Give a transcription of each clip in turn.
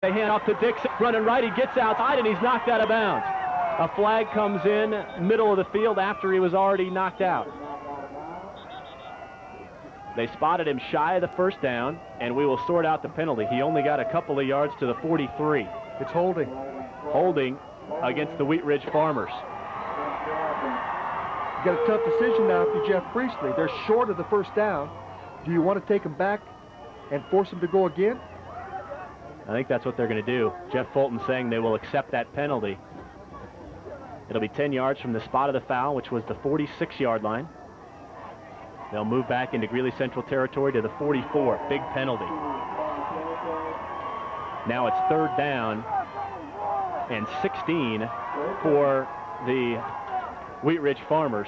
They hand off to Dixon, running right. He gets outside, and he's knocked out of bounds. A flag comes in middle of the field after he was already knocked out. They spotted him shy of the first down, and we will sort out the penalty. He only got a couple of yards to the 43. It's holding. Holding against the Wheat Ridge Farmers. You got a tough decision now if you're Jeff Priestley. They're short of the first down. Do you want to take them back and force them to go again? I think that's what they're going to do. Jeff Fulton saying they will accept that penalty. It'll be 10 yards from the spot of the foul, which was the 46-yard line. They'll move back into Greeley Central territory to the 44. Big penalty. Now it's third down and 16 for the Wheat Ridge Farmers.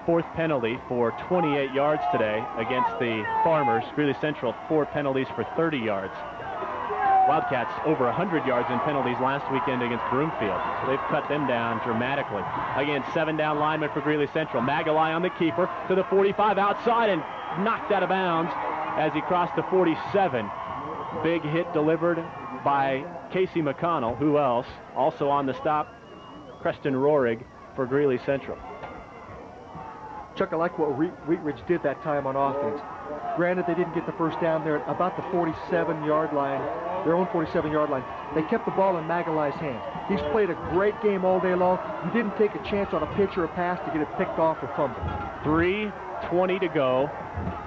Fourth penalty for 28 yards today against the Farmers. Greeley Central 4 penalties for 30 yards. Wildcats over 100 yards in penalties last weekend against Broomfield. So they've cut them down dramatically. Again, 7 down linemen for Greeley Central. Magalai on the keeper to the 45 outside and knocked out of bounds as he crossed the 47. Big hit delivered by Casey McConnell. Who else? Also on the stop, Preston Rohrig for Greeley Central. Chuck, I like what Wheat Ridge did that time on offense. Granted, they didn't get the first down there at about the 47-yard line, their own 47-yard line. They kept the ball in Magalai's hands. He's played a great game all day long. You didn't take a chance on a pitch or a pass to get it picked off or fumbled. 3:20 to go.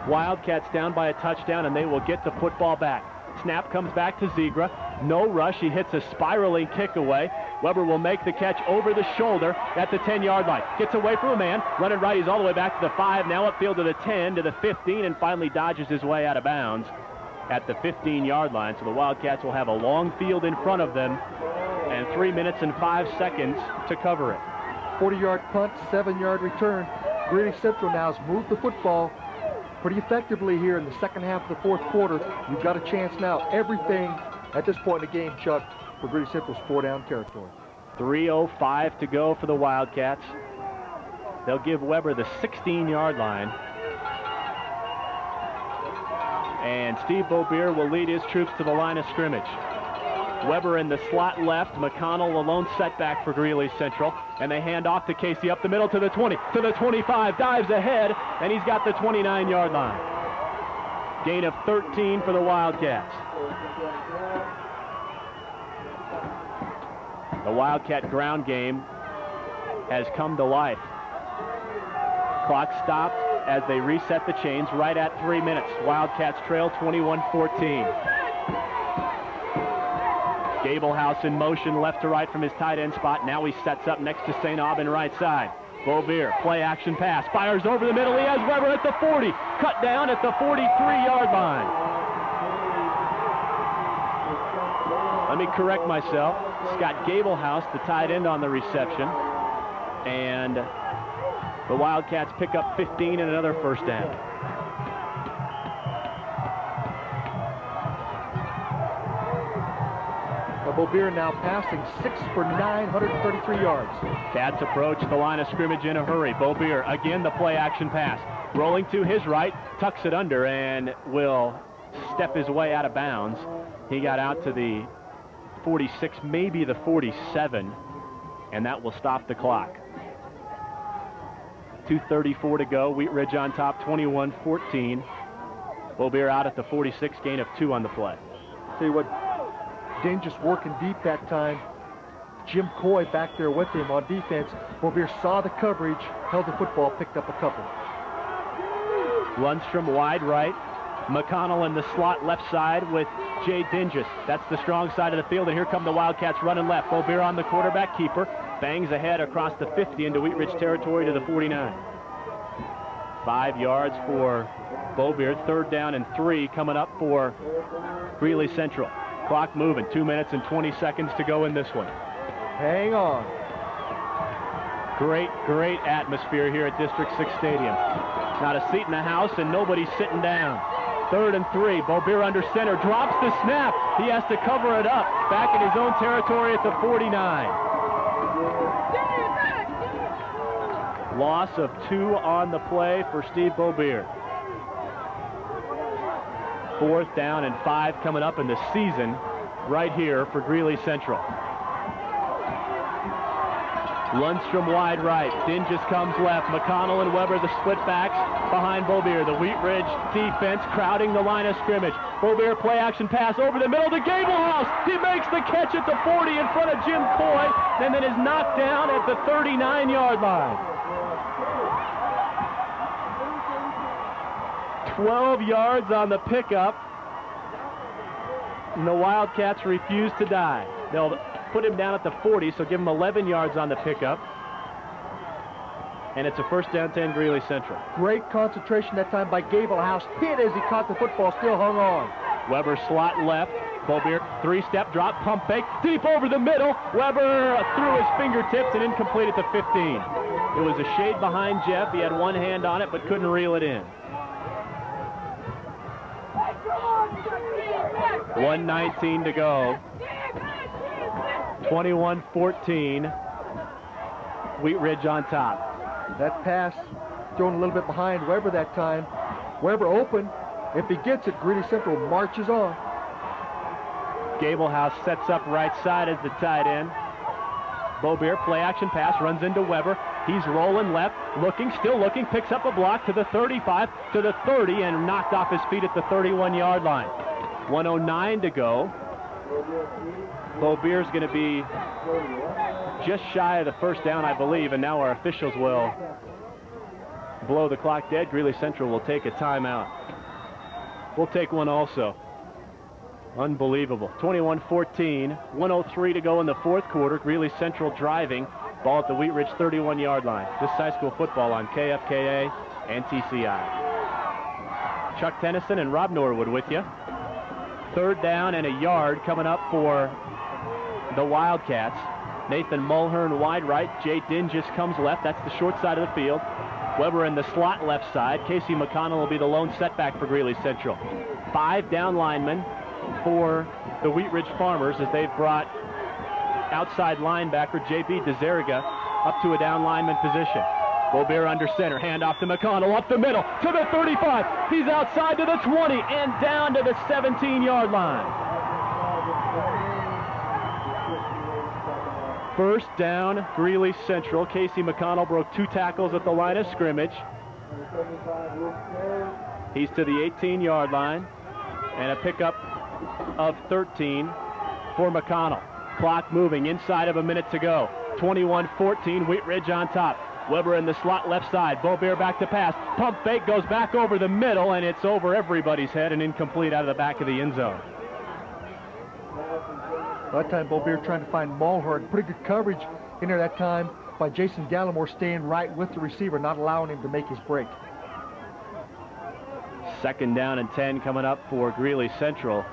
Wildcats down by a touchdown, and they will get the football back. Snap comes back to Zegra. No rush. He hits a spiraling kick away. Weber will make the catch over the shoulder at the 10-yard line. Gets away from a man. Running right. He's all the way back to the 5. Now upfield to the 10, to the 15, and finally dodges his way out of bounds at the 15-yard line. So the Wildcats will have a long field in front of them and 3 minutes and 5 seconds to cover it. 40-yard punt, 7-yard return. Greeley Central now has moved the football pretty effectively here in the second half of the fourth quarter. You've got a chance now. Everything at this point in the game, Chuck, for Greeley Central's 4-down territory. 3:05 to go for the Wildcats. They'll give Weber the 16-yard line. And Steve Beaubier will lead his troops to the line of scrimmage. Weber in the slot left. McConnell a lone setback for Greeley Central. And they hand off to Casey up the middle to the 20, to the 25. Dives ahead, and he's got the 29-yard line. Gain of 13 for the Wildcats. The Wildcat ground game has come to life. Clock stopped as they reset the chains right at 3 minutes. Wildcats trail 21-14. Gablehouse in motion left to right from his tight end spot. Now he sets up next to St. Aubin right side. Beaubier, play action pass, fires over the middle. He has Weber at the 40, cut down at the 43-yard line. Let me correct myself. Scott Gablehouse, the tight end on the reception. And the Wildcats pick up 15 and another first down. Beaubier now passing 6 for 9, 133 yards. Cats approach the line of scrimmage in a hurry. Beaubier, again the play action pass. Rolling to his right, tucks it under and will step his way out of bounds. He got out to the 46, maybe the 47, and that will stop the clock. 2:34 to go. Wheat Ridge on top, 21-14. Beaubier out at the 46, gain of 2 on the play. Tell you what, Dane just working deep that time. Jim Coy back there with him on defense. Beaubier saw the coverage, held the football, picked up a couple. Lundstrom wide right. McConnell in the slot left side with Jay Dingus. That's the strong side of the field, and here come the Wildcats running left. Beaubier on the quarterback keeper. Bangs ahead across the 50 into Wheat Ridge territory to the 49. 5 yards for Beaubier. 3rd down and 3 coming up for Greeley Central. Clock moving. 2 minutes and 20 seconds to go in this one. Hang on. Great, great atmosphere here at District 6 Stadium. Not a seat in the house and nobody sitting down. 3rd and 3. Beaubier under center. Drops the snap. He has to cover it up. Back in his own territory at the 49. Loss of 2 on the play for Steve Beaubier. 4th down and 5 coming up in the season right here for Greeley Central. Lundstrom wide right. Dinges comes left. McConnell and Weber, the split backs behind Beaubier. The Wheat Ridge defense crowding the line of scrimmage. Beaubier play action pass over the middle to Gablehouse. He makes the catch at the 40 in front of Jim Coy, and then is knocked down at the 39-yard line. 12 yards on the pickup, and the Wildcats refuse to die. They'll put him down at the 40, so give him 11 yards on the pickup. And it's a 1st down 10, Greeley Central. Great concentration that time by Gablehouse. Hit as he caught the football, still hung on. Weber slot left. Beaubier 3-step drop, pump fake, deep over the middle. Weber threw his fingertips and incomplete at the 15. It was a shade behind Jeff. He had one hand on it but couldn't reel it in. 1:19 to go. 21-14. Wheat Ridge on top. That pass thrown a little bit behind Weber that time. Weber open. If he gets it, Greeley Central marches on. Gablehouse sets up right side as the tight end. Beaubier play action pass, runs into Weber. He's rolling left, looking, still looking, picks up a block to the 35, to the 30, and knocked off his feet at the 31-yard line. 1:09 to go. Beaubier's going to be just shy of the 1st down, I believe, and now our officials will blow the clock dead. Greeley Central will take a timeout. We'll take one also. Unbelievable. 21-14, 1:03 to go in the 4th quarter. Greeley Central driving. Ball at the Wheat Ridge 31-yard line. This is high school football on KFKA and TCI. Chuck Tennyson and Rob Norwood with you. 3rd down and a yard coming up for the Wildcats. Nathan Mulhern wide right. Jay Dinges comes left. That's the short side of the field. Weber in the slot left side. Casey McConnell will be the lone setback for Greeley Central. 5 down linemen for the Wheat Ridge Farmers as they've brought outside linebacker J.B. DeZerga up to a down lineman position. Beaubier under center, handoff to McConnell up the middle to the 35. He's outside to the 20 and down to the 17-yard line. 1st down, Greeley Central. Casey McConnell broke 2 tackles at the line of scrimmage. He's to the 18-yard line, and a pickup of 13 for McConnell. Clock moving, inside of a minute to go. 21-14, Wheat Ridge on top. Weber in the slot left side. Beaubier back to pass. Pump fake goes back over the middle, and it's over everybody's head and incomplete out of the back of the end zone. That time, Beaubier trying to find Mulhern. Pretty good coverage in there that time by Jason Gallimore, staying right with the receiver, not allowing him to make his break. 2nd down and 10 coming up for Greeley Central.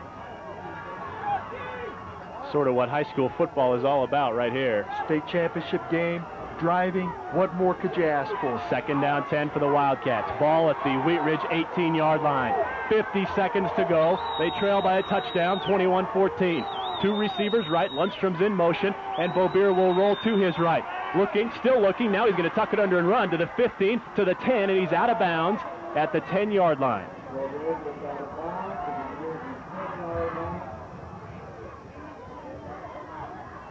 Sort of what high school football is all about right here. State championship game, driving. What more could you ask for? 2nd down 10 for the Wildcats. Ball at the Wheat Ridge 18-yard line. 50 seconds to go. They trail by a touchdown, 21-14. 2 receivers right. Lundstrom's in motion, and Beaubier will roll to his right. Looking, still looking. Now he's going to tuck it under and run to the 15, to the 10, and he's out of bounds at the 10-yard line.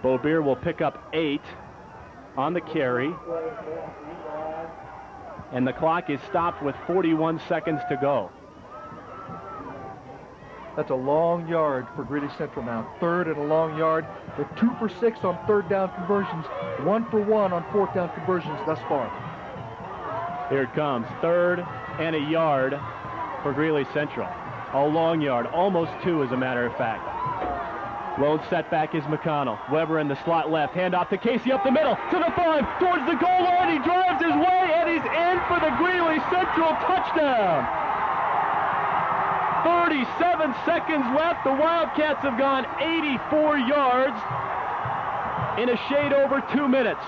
Beaubier will pick up 8 on the carry, and the clock is stopped with 41 seconds to go. That's a long yard for Greeley Central now. 3rd and a long yard. They're 2 for 6 on 3rd down conversions, 1 for 1 on 4th down conversions thus far. Here it comes, 3rd and a yard for Greeley Central. A long yard, almost 2 as a matter of fact. Lone setback is McConnell. Weber in the slot left. Handoff to Casey up the middle. To the 5. Towards the goal line. He drives his way, and he's in for the Greeley Central touchdown. 37 seconds left. The Wildcats have gone 84 yards in a shade over 2 minutes.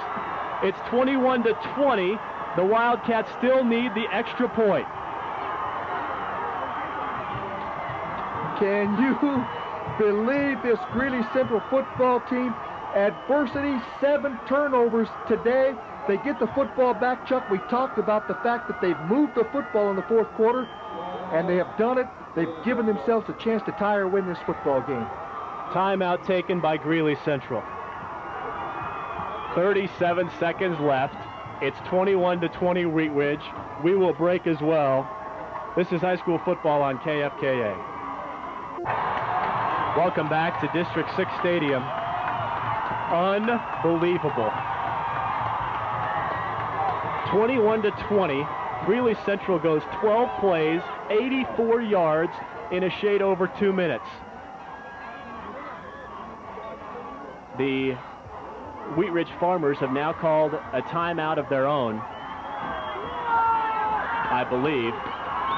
It's 21-20. The Wildcats still need the extra point. Can you believe this Greeley Central football team? Adversity, 7 turnovers today. They get the football back, Chuck. We talked about the fact that they've moved the football in the 4th quarter, and they have done it They've given themselves a chance to tie or win this football game. Timeout taken by Greeley Central. 37 seconds left. It's 21-20 Wheat Ridge. We will break as well. This is high school football on KFKA. Welcome back to District 6 Stadium. Unbelievable. 21-20. Greeley Central goes 12 plays, 84 yards in a shade over 2 minutes. The Wheat Ridge Farmers have now called a timeout of their own, I believe.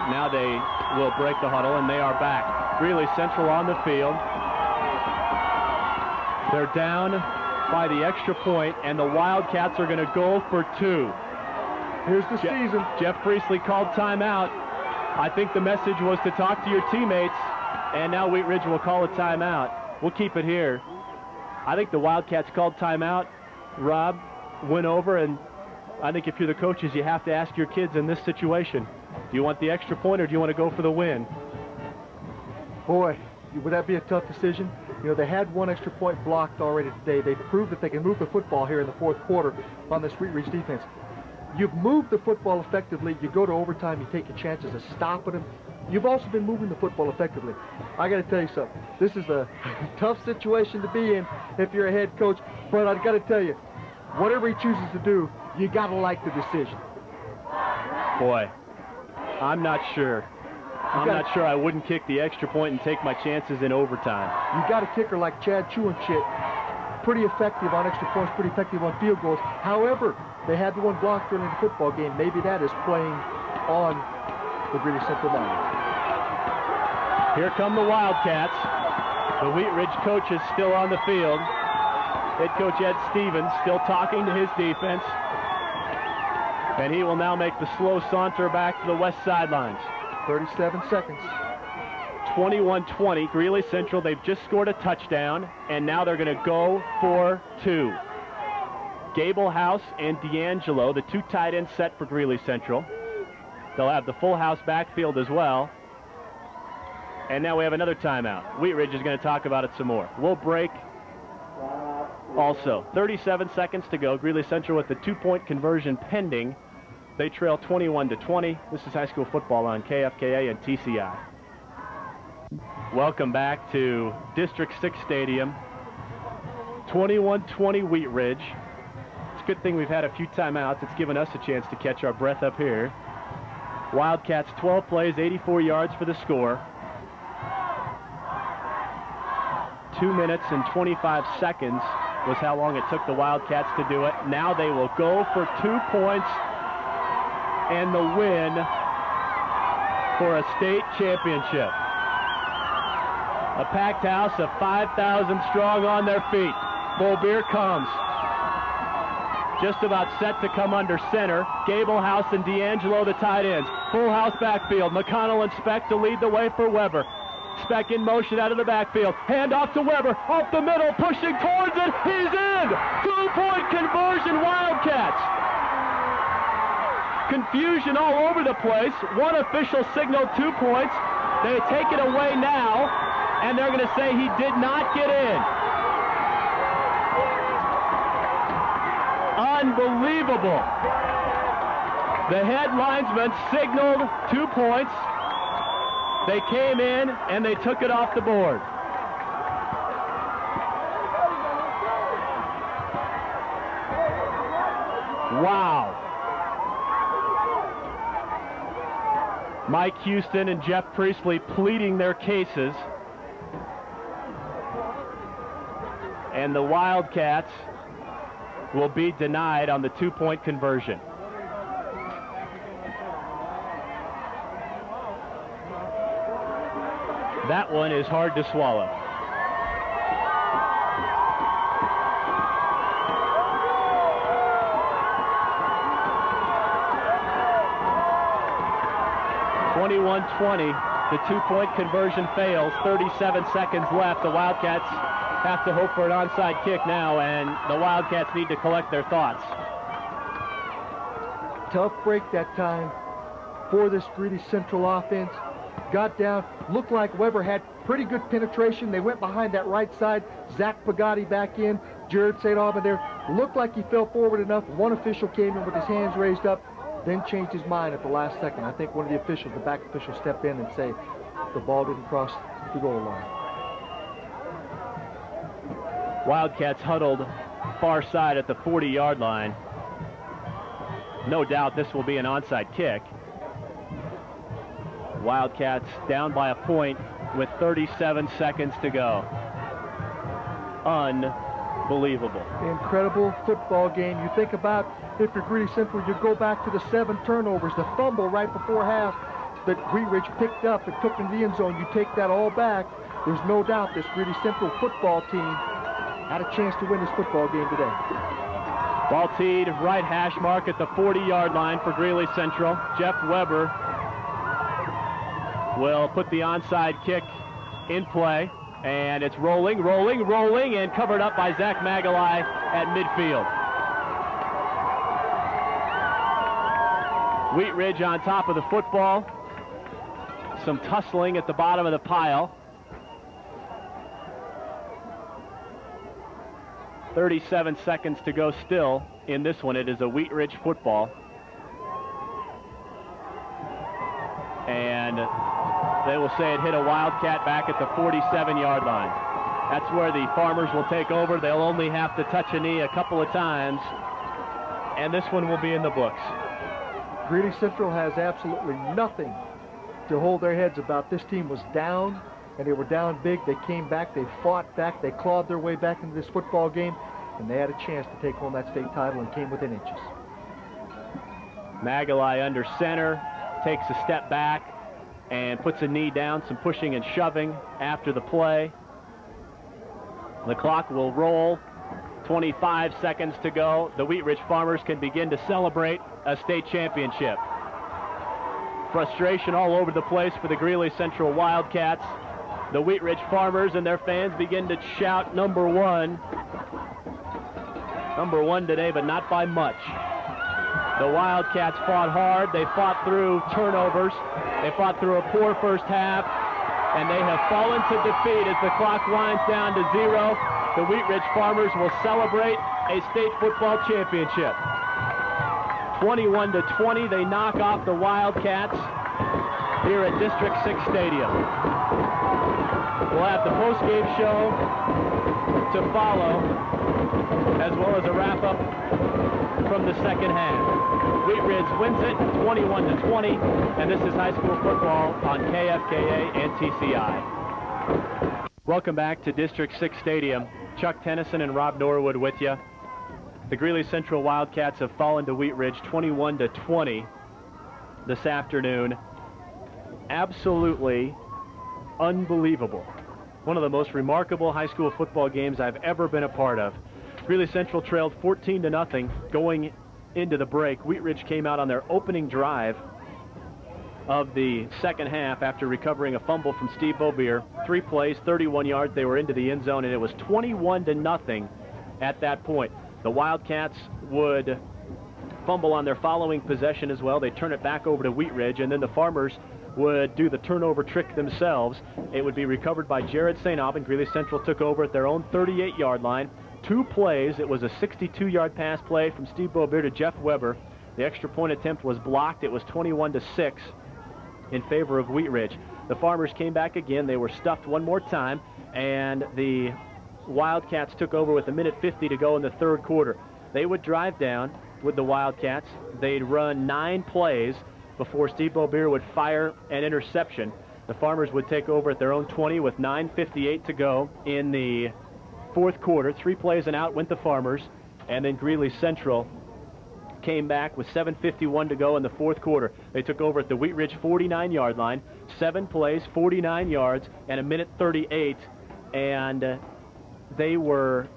Now they will break the huddle, and they are back. Greeley Central on the field. They're down by the extra point, and the Wildcats are going to go for 2. Here's the season. Jeff Priestley called timeout. I think the message was to talk to your teammates, and now Wheat Ridge will call a timeout. We'll keep it here. I think the Wildcats called timeout. Rob went over, and I think if you're the coaches, you have to ask your kids in this situation, do you want the extra point or do you want to go for the win? Boy, would that be a tough decision? You know, they had one extra point blocked already today. They proved that they can move the football here in the fourth quarter on this Wheat Ridge defense. You've moved the football effectively. You go to overtime, you take your chances of stopping them. You've also been moving the football effectively. I got to tell you something. This is a tough situation to be in if you're a head coach. But I got to tell you, whatever he chooses to do, you got to like the decision. Boy, I'm not sure. I'm not sure I wouldn't kick the extra point and take my chances in overtime. You got a kicker like Chad Chuanchit, pretty effective on extra points, pretty effective on field goals. However, they had the one blocked early in the football game. Maybe that is playing on the Greeley Central mind. Here come the Wildcats. The Wheat Ridge coach is still on the field. Head coach Ed Stevens still talking to his defense. And he will now make the slow saunter back to the west sidelines. 37 seconds. 21-20, Greeley Central. They've just scored a touchdown, and now they're going to go for 2. Gable House and D'Angelo, the 2 tight ends set for Greeley Central. They'll have the full house backfield as well. And now we have another timeout. Wheat Ridge is going to talk about it some more. We'll break also. 37 seconds to go. Greeley Central with the 2-point conversion pending. They trail 21-20. This is high school football on KFKA and TCI. Welcome back to District 6 Stadium. 21-20 Wheat Ridge. It's a good thing we've had a few timeouts. It's given us a chance to catch our breath up here. Wildcats 12 plays, 84 yards for the score. 2 minutes and 25 seconds was how long it took the Wildcats to do it. Now they will go for 2 points and the win for a state championship. A packed house of 5,000 strong on their feet. Beaubeer comes. Just about set to come under center. Gable House and D'Angelo, the tight ends. Full house backfield. McConnell and Speck to lead the way for Weber. Speck in motion out of the backfield. Hand off to Weber. Off the middle, pushing towards it. He's in! 2-point conversion, Wildcats. Confusion all over the place. One official signaled 2 points. They take it away now, and they're going to say he did not get in. Unbelievable. The head linesman signaled 2 points. They came in and they took it off the board. Wow. Mike Houston and Jeff Priestley pleading their cases. And the Wildcats will be denied on the 2-point conversion. That one is hard to swallow. (21-20). The 2-point conversion fails. 37 seconds left. The Wildcats have to hope for an onside kick now, and the Wildcats need to collect their thoughts. Tough break that time for this Greeley Central offense. got down, looked like Weber had pretty good penetration. They went behind that right side. Zach Pagani back in. Jared St. Aubin there. Looked like he fell forward enough. One official came in with his hands raised up, then changed his mind at the last second. I think one of the officials, the back official, stepped in and say the ball didn't cross the goal line. Wildcats huddled far side at the 40-yard line. No doubt this will be an onside kick. Wildcats down by a point with 37 seconds to go. Unbelievable. Incredible football game. You think about, if you're Greeley Central, you go back to the 7 turnovers, the fumble right before half that Wheat Ridge picked up and took into the end zone. You take that all back, there's no doubt this Greeley Central football team had a chance to win this football game today. Ball teed right hash mark at the 40-yard line for Greeley Central. Jeff Weber will put the onside kick in play, and it's rolling, and covered up by Zach Magalai at midfield. Wheat Ridge on top of the football. Some tussling at the bottom of the pile. 37 seconds to go still in this one. It is a Wheat Ridge football. And they will say it hit a Wildcat back at the 47-yard line. That's where the Farmers will take over. They'll only have to touch a knee a couple of times, and this one will be in the books. Greeley Central has absolutely nothing to hold their heads about. This team was down, and they were down big. They came back, they fought back, they clawed their way back into this football game, and they had a chance to take home that state title and came within inches. Magalai under center, takes a step back and puts a knee down, some pushing and shoving after the play. The clock will roll. 25 seconds to go. The Wheat Ridge Farmers can begin to celebrate a state championship. Frustration all over the place for the Greeley Central Wildcats. The Wheat Ridge Farmers and their fans begin to shout number one. Number one today, but not by much. The Wildcats fought hard. They fought through turnovers. They fought through a poor first half, and they have fallen to defeat as the clock winds down to 0. The Wheat Ridge Farmers will celebrate a state football championship. 21-20, they knock off the Wildcats here at District 6 Stadium. We'll have the post-game show to follow, as well as a wrap-up from the second half. Wheat Ridge wins it 21-20, and this is high school football on KFKA and TCI. Welcome back to District 6 Stadium. Chuck Tennyson and Rob Norwood with you. The Greeley Central Wildcats have fallen to Wheat Ridge 21-20 this afternoon. Absolutely unbelievable. One of the most remarkable high school football games I've ever been a part of. Greeley Central trailed 14-0 going into the break. Wheat Ridge came out on their opening drive of the second half after recovering a fumble from Steve Beaubier. 3 plays, 31 yards. They were into the end zone, and it was 21-0 at that point. The Wildcats would fumble on their following possession as well. They turn it back over to Wheat Ridge, and then the Farmers would do the turnover trick themselves. It would be recovered by Jared St. Aubin. Greeley Central took over at their own 38-yard line. 2 plays. It was a 62-yard pass play from Steve Beaubier to Jeff Weber. The extra point attempt was blocked. It was 21-6 in favor of Wheat Ridge. The Farmers came back again. They were stuffed one more time, and the Wildcats took over with 1:50 to go in the third quarter. They would drive down with the Wildcats. They'd run 9 plays before Steve Beaubier would fire an interception. The Farmers would take over at their own 20 with 9:58 to go in the fourth quarter. 3 plays and out went the Farmers, and then Greeley Central came back with 7:51 to go in the fourth quarter. They took over at the Wheat Ridge 49-yard line. 7 plays, 49 yards, and 1:38, and they were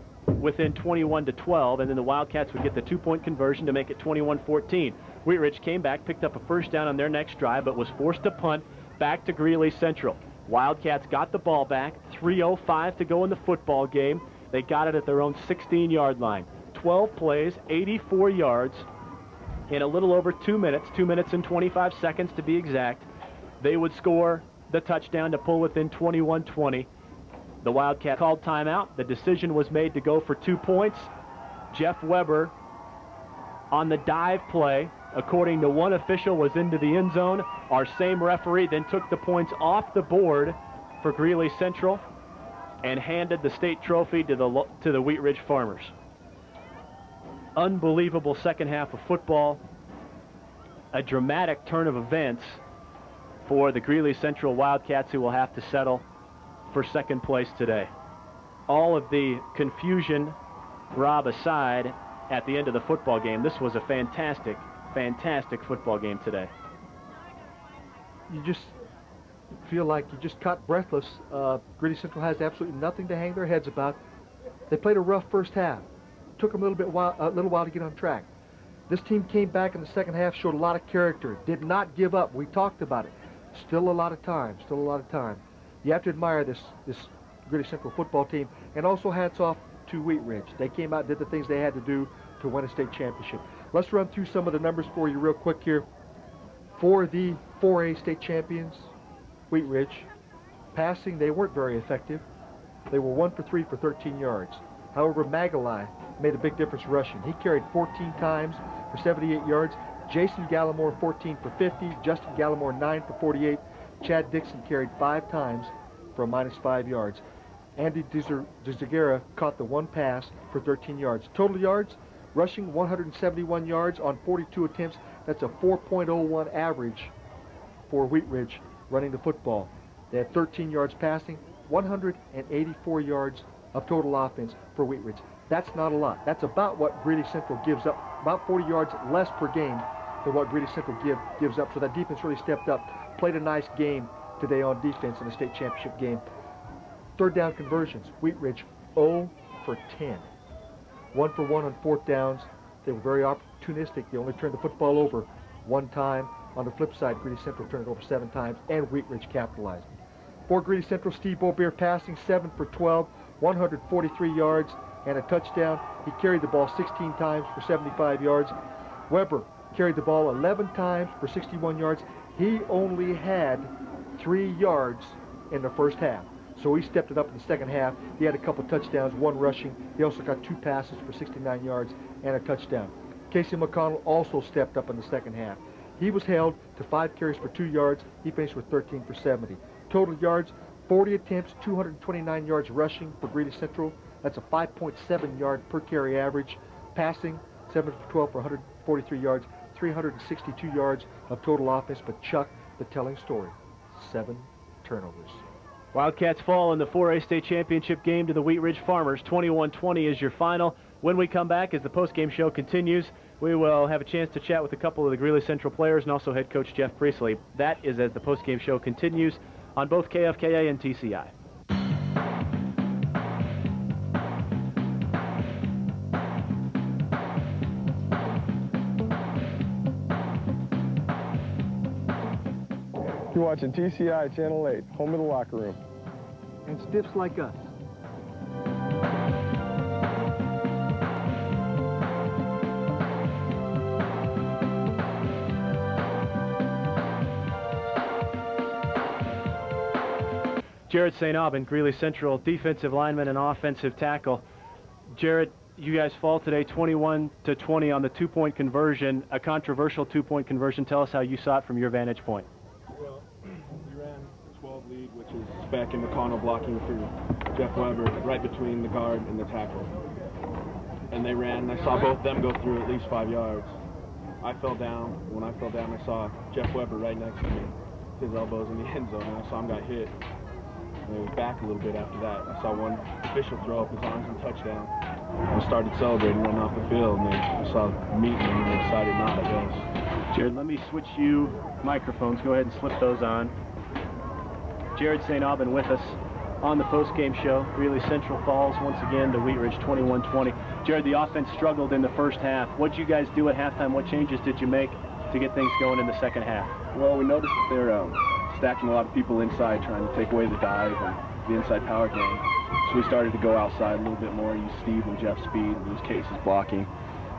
within 21-12, and then the Wildcats would get the 2-point conversion to make it 21-14. Wheat Ridge came back, picked up a first down on their next drive, but was forced to punt back to Greeley Central. Wildcats got the ball back. 3:05 to go in the football game. They got it at their own 16-yard line. 12 plays, 84 yards in a little over 2 minutes, 2 minutes and 25 seconds to be exact. they would score the touchdown to pull within 21-20. The Wildcat called timeout. The decision was made to go for 2 points. Jeff Weber on the dive play, according to one official, was into the end zone. Our same referee then took the points off the board for Greeley Central and handed the state trophy to the Wheat Ridge Farmers. Unbelievable second half of football. A dramatic turn of events for the Greeley Central Wildcats, who will have to settle for second place today. All of the confusion, Rob, aside, at the end of the football game, this was a fantastic, fantastic football game today. You just feel like you just caught breathless. Greeley Central has absolutely nothing to hang their heads about. They played a rough first half. Took them a little while to get on track. This team came back in the second half, showed a lot of character, did not give up. We talked about it. Still a lot of time. You have to admire this Greeley Central football team, and also hats off to Wheat Ridge. They came out and did the things they had to do to win a state championship. Let's run through some of the numbers for you real quick here. For the 4A state champions, Wheat Ridge, passing, they weren't very effective. They were 1 for 3 for 13 yards. However, Magalai made a big difference rushing. He carried 14 times for 78 yards. Jason Gallimore 14 for 50. Justin Gallimore 9 for 48. Chad Dixon carried 5 times for a -5 yards. Andy DeZagara caught the 1 pass for 13 yards. Total yards, rushing 171 yards on 42 attempts. That's a 4.01 average for Wheat Ridge running the football. They had 13 yards passing, 184 yards of total offense for Wheat Ridge. That's not a lot. That's about what Greeley Central gives up, about 40 yards less per game than what Greeley Central gives up. So that defense really stepped up, played a nice game today on defense in the state championship game. Third down conversions, Wheat Ridge 0 for 10. 1 for 1 on fourth downs. They were very opportunistic. They only turned the football over 1 time. On the flip side, Greeley Central turned it over 7 times, and Wheat Ridge capitalized. For Greeley Central, Steve Beaubeer passing 7 for 12, 143 yards and a touchdown. He carried the ball 16 times for 75 yards. Weber carried the ball 11 times for 61 yards. He only had 3 yards in the first half. So he stepped it up in the second half. He had a couple touchdowns, 1 rushing. He also got 2 passes for 69 yards and a touchdown. Casey McConnell also stepped up in the second half. He was held to 5 carries for 2 yards. He finished with 13 for 70. Total yards, 40 attempts, 229 yards rushing for Greeley Central. That's a 5.7 yard per carry average. Passing, 7 for 12 for 143 yards, 362 yards of total offense. But Chuck, the telling story, 7 turnovers. Wildcats fall in the 4A state championship game to the Wheat Ridge Farmers. 21-20 is your final. When we come back, as the postgame show continues, we will have a chance to chat with a couple of the Greeley Central players and also head coach Jeff Priestley. That is as the postgame show continues on both KFKA and TCI. You're watching TCI Channel 8, home of the locker room. And stiffs like us. Jared St. Aubin, Greeley Central defensive lineman and offensive tackle. Jared, you guys fall today 21-20 on the 2-point conversion, a controversial 2-point conversion. Tell us how you saw it from your vantage point. Well, we ran a 12 lead, which is Speck and McConnell blocking for Jeff Weber right between the guard and the tackle. And they ran. I saw both of them go through at least 5 yards. I fell down. When I fell down, I saw Jeff Weber right next to me, his elbows in the end zone, and I saw him got hit. And it was back a little bit after that. I saw one official throw up his arms and touchdown. I started celebrating, running off the field, and then I saw meeting him, and they decided not, I guess. Jared, let me switch you microphones. Go ahead and slip those on. Jared St. Aubin with us on the post-game show. Greeley Central falls once again to Wheat Ridge 21-20. Jared, the offense struggled in the first half. What did you guys do at halftime? What changes did you make to get things going in the second half? Well, we noticed that they're stacking a lot of people inside, trying to take away the dive and the inside power game. So we started to go outside a little bit more, use Steve and Jeff's speed, use Case's blocking,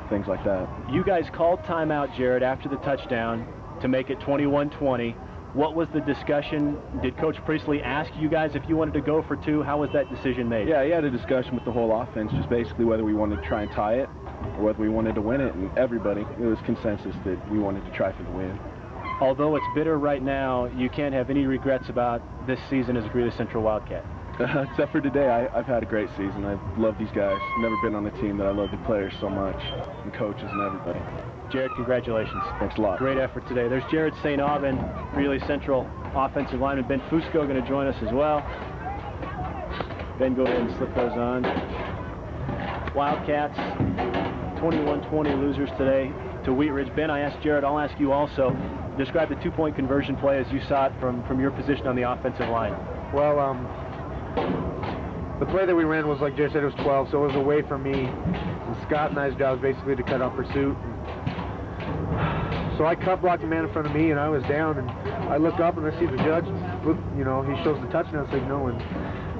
things like that. You guys called timeout, Jared, after the touchdown to make it 21-20. What was the discussion? Did Coach Priestley ask you guys if you wanted to go for 2? How was that decision made? Yeah, he had a discussion with the whole offense, just basically whether we wanted to try and tie it or whether we wanted to win it, and it was consensus that we wanted to try for the win. Although it's bitter right now, you can't have any regrets about this season as a Greeley Central Wildcat. Except for today, I've had a great season. I love these guys. Never been on a team that I love the players so much, and coaches and everybody. Jared, congratulations. Thanks a lot. Great effort today. There's Jared St. Aubin, Greeley Central offensive lineman. Ben Fusco going to join us as well. Ben, go ahead and slip those on. Wildcats, 21-20 losers today to Wheat Ridge. Ben, I asked Jared, I'll ask you also. Describe the 2-point conversion play as you saw it from your position on the offensive line. Well, the play that we ran was, like Jared said, it was 12, so it was away from me. And Scott and I's job was basically to cut off pursuit. So I cut blocked the man in front of me, and I was down, and I look up and I see the judge. Look, you know, he shows the touchdown signal, and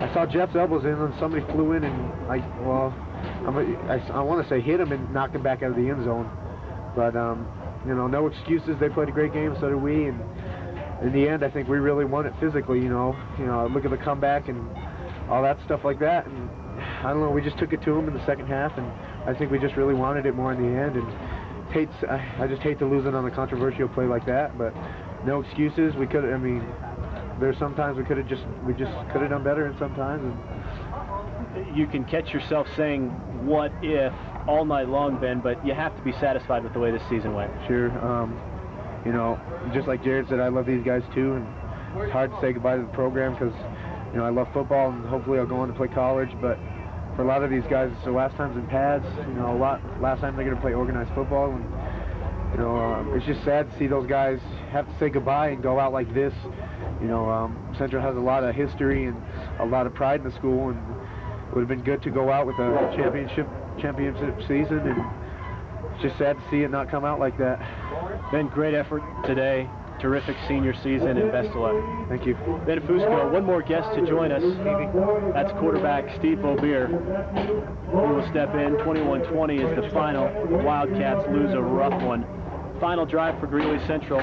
I saw Jeff's elbows in, and somebody flew in, and I want to say hit him and knocked him back out of the end zone. But you know, no excuses. They played a great game, so did we, and in the end, I think we really won it physically. You know, look at the comeback and all that stuff like that, and I don't know. We just took it to them in the second half, and I think we just really wanted it more in the end. And I just hate to lose it on a controversial play like that, but no excuses. We could. I mean, there's sometimes we just could have done better, and sometimes. And you can catch yourself saying "what if" all night long, Ben, but you have to be satisfied with the way this season went. Sure. You know, just like Jared said, I love these guys too, and it's hard to say goodbye to the program because, you know, I love football and hopefully I'll go on to play college, but for a lot of these guys, it's their last times in pads. You know, last time they're going to play organized football, and you know, it's just sad to see those guys have to say goodbye and go out like this. You know, Central has a lot of history and a lot of pride in the school, and it would have been good to go out with a championship season, and it's just sad to see it not come out like that. Ben, great effort today. Terrific senior season, and best of luck. Thank you. Ben Fusco, one more guest to join us. That's quarterback Steve Beaubier. He will step in. 21-20 is the final. Wildcats lose a rough one. Final drive for Greeley Central.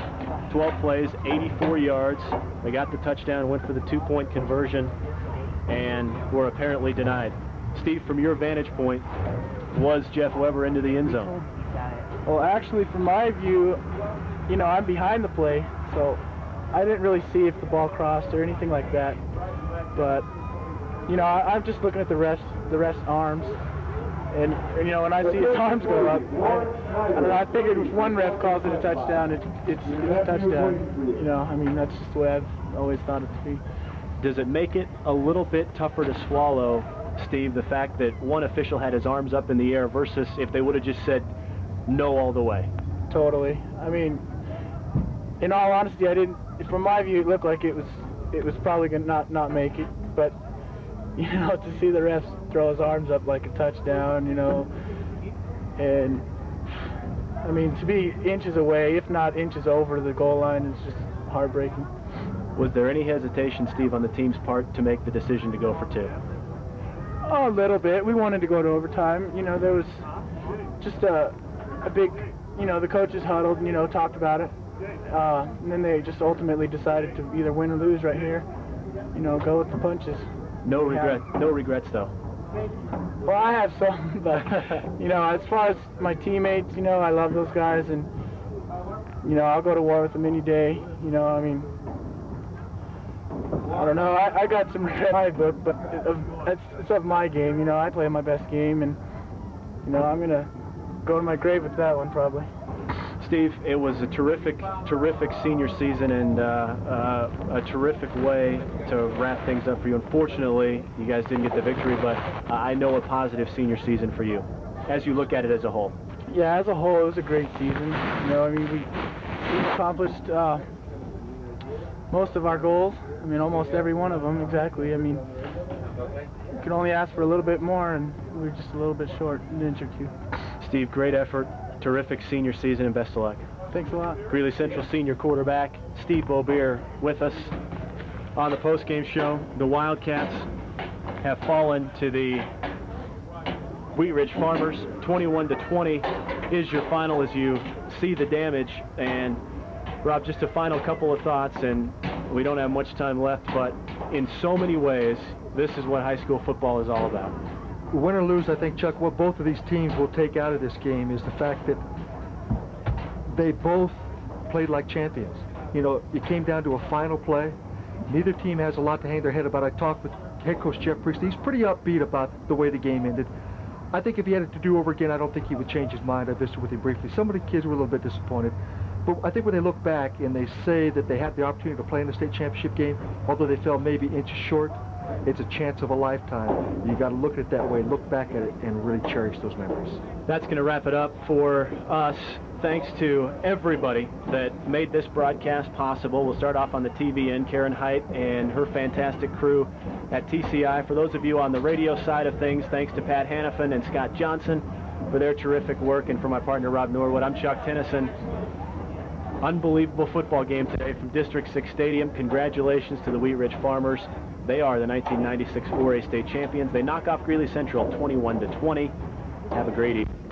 12 plays, 84 yards. They got the touchdown, went for the 2-point conversion, and were apparently denied. Steve, from your vantage point, was Jeff Weber into the end zone? Well, actually, from my view, you know, I'm behind the play, so I didn't really see if the ball crossed or anything like that. But, you know, I'm just looking at the ref's arms, and you know, when I see his arms go up, I don't know, I figured if one ref calls it a touchdown, it's a touchdown. You know, I mean, that's just the way I've always thought it to be. Does it make it a little bit tougher to swallow, Steve, the fact that one official had his arms up in the air versus if they would have just said no all the way? Totally. I mean, in all honesty, from my view, it looked like it was probably going to not make it, but, you know, to see the refs throw his arms up like a touchdown, you know, and, I mean, to be inches away, if not inches over the goal line, is just heartbreaking. Was there any hesitation, Steve, on the team's part to make the decision to go for 2? Oh, a little bit. We wanted to go to overtime. You know, there was just a big, you know, the coaches huddled and, you know, talked about it. And then they just ultimately decided to either win or lose right here. You know, go with the punches. No regrets though. Well, I have some, but you know, as far as my teammates, you know, I love those guys, and you know, I'll go to war with them any day. You know, I mean, I don't know. I got some regret in my book, but it's of my game. You know, I play my best game, and you know, I'm gonna go to my grave with that one probably. Steve, it was a terrific senior season and a terrific way to wrap things up for you. Unfortunately, you guys didn't get the victory, but I know a positive senior season for you, as you look at it as a whole. Yeah, as a whole, it was a great season. You know, I mean, we accomplished most of our goals. I mean, almost every one of them, exactly. I mean, you can only ask for a little bit more, and we were just a little bit short in inch or two. Steve, great effort. Terrific senior season, and best of luck. Thanks a lot. Greeley Central senior quarterback Steve Beaubier with us on the post-game show. The Wildcats have fallen to the Wheat Ridge Farmers. 21-20 is your final as you see the damage, and Rob, just a final couple of thoughts, and we don't have much time left, but in so many ways, this is what high school football is all about. Win or lose, I think, Chuck, what both of these teams will take out of this game is the fact that they both played like champions. You know, it came down to a final play. Neither team has a lot to hang their head about. I talked with head coach Jeff Priestley. He's pretty upbeat about the way the game ended. I think if he had it to do over again, I don't think he would change his mind. I visited with him briefly. Some of the kids were a little bit disappointed. But I think when they look back and they say that they had the opportunity to play in the state championship game, although they fell maybe inches short, it's a chance of a lifetime. You got to look at it that way, look back at it, and really cherish those memories. That's going to wrap it up for us. Thanks to everybody that made this broadcast possible. We'll start off on the TV end, Karen Height and her fantastic crew at TCI. For those of you on the radio side of things, thanks to Pat Hannafin and Scott Johnson for their terrific work, and for my partner Rob Norwood, I'm Chuck Tennyson. Unbelievable football game today from District 6 Stadium. Congratulations to the Wheat Ridge Farmers. They are the 1996 4A state champions. They knock off Greeley Central 21-20. Have a great evening.